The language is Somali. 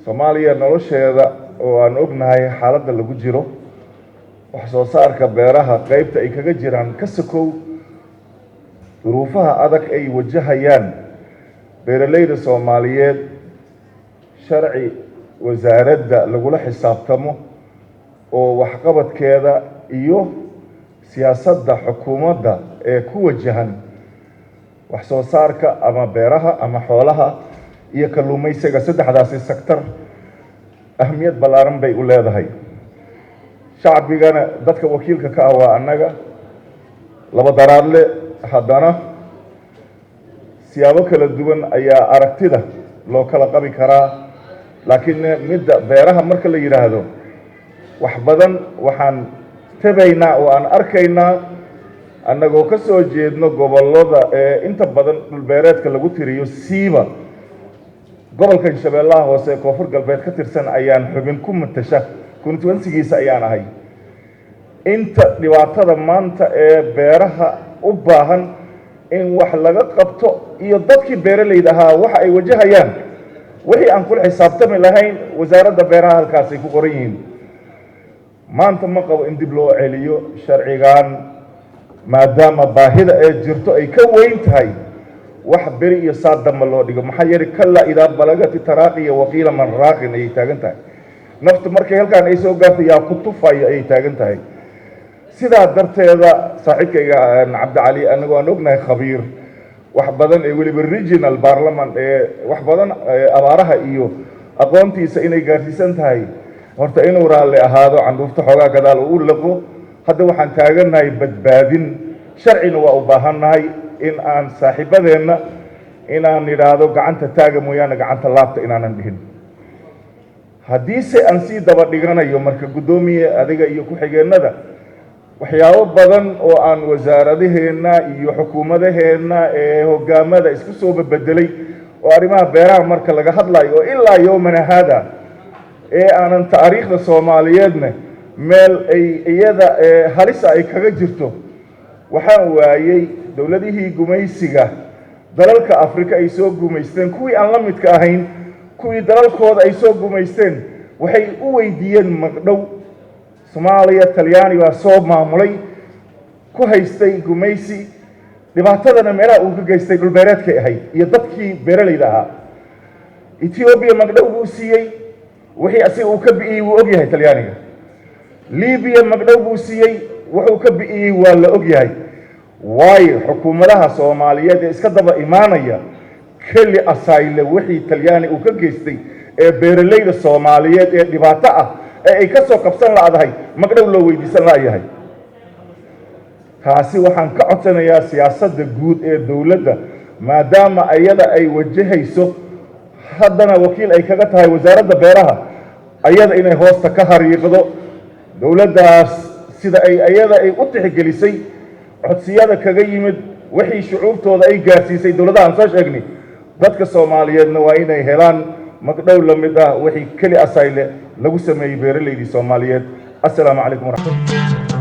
Soomaaliya nolosheeda oo aan ognahay xaaladda lagu jiro wax soo saarka beeraha qaybta ay kaga jiraan ka sokow duruufaha adag ay wajahayaan beeralayda Soomaaliyeed sharci wasaaradda lagula xisaabtamo oo waxqabadkeeda iyo siyaasadda xukuumadda ee ku wajahan wax soo saarka ama beeraha ama xoolaha iyo kalluumaysiga saddexdaasi sektor ahmiyad ballaaran bay u leedahay shacbigana dadka wakiilka ka ah waa annaga laba daraadle haddana siyaabo kala duwan ayaa aragtida loo kala qabi karaa laakiin midda beeraha marka la yiraahdo wax badan waxaan tabaynaa oo aan arkaynaa annagoo ka soo jeedno gobollada ee inta badan dhulbeereedka lagu tiriyo siiba gobolkan Shabeellaha Hoose Koonfur Galbeed ka tirsan ayaan xubin ku matasha constituency-giisa ayaan ahay inta dhibaatada maanta ee beeraha u baahan in wax laga qabto iyo dadkii beeralayda ahaa waxa ay wajahayaan wixii aan kula xisaabtami lahayn wasaaradda beeraha halkaas ay ku qoran yihiin maanta ma qabo in dib loo celiyo sharcigan maadaama baahida ee jirto ay ka weyn tahay wax beri iyo saadama loo dhigo maxaa yeelay kala idaa balagati taraaqiya waqiila man raaqin ay taagan tahay nafta markay halkaan ay soo gaartay yaa ku tufayo ay taagan tahay sidaa darteeda saaxiibkayga Cabdi Cali anagoo aan ognahay khabiir wax badan ee waliba regional parliament ee wax badan abaaraha iyo aqoontiisa inay gaarsiisan tahay horta inuu raalli ahaado candufta xoogaa gadaal u laqo hadda waxaan taaganahay badbaadin sharcina waa u baahannahay in aan saaxiibadeena inaan yiraahdo gacanta taaga mooyaane gacanta laabta inaanan dhihin haddii se aan sii daba dhiganayo marka gudoomiye adiga iyo ku xigeenada waxyaabo badan oo aan wasaaradaheena iyo xukuumadaheena ee hogaamada isku soo bedelay oo arrimaha beeraha marka laga hadlayo ilaa yoomana hada ee aanan taariikhda Soomaaliyeedna meel ay iyada halisa ay kaga jirto waxaan waayay dawladihii gumaysiga dalalka Afrika ay soo gumaysteen kuwii aan la midka ahayn kuwii dalalkooda ay soo gumaysteen waxay u weydiiyeen magdhow Soomaaliya Talyaani waa soo maamulay ku haystay gumaysi dhibaatadana meelaha uu ka geystay dhulbeereedka ahayd iyo dadkii beeralayda ahaa Ethiopia magdhow buu siiyay wixii asiga uu ka bi'iyay wuu og yahay Talyaaniga Libya magdhow buu siiyay wuxuu ka bi'iyay waa la og yahay waayo xukuumadaha Soomaaliyeed ee iska daba imaanaya kali asayle wixii Talyaani uu ka geystay ee beeralayda Soomaaliyeed ee dhibaato ah ee ay ka soo qabsan laadahay magdhow loo weydiisan laayahay taasi waxaan ka codsanayaa siyaasadda guud ee dawladda maadaama ayada ay wajahayso haddana wakiil ay kaga tahay wasaaradda beeraha ayada inay hoosta ka hariiqdo dawladdaas sida ay ayada ay u tixgelisay codsiyada kaga yimid wixii shucuubtooda ay gaarsiisay dawladda aan soo sheegnay dadka Soomaaliyeedna waa inay helaan magdhow la mid ah wixii kali asayle lagu sameeyay beeralaydii Soomaaliyeed. Assalaamu calaykum waraxmatullahi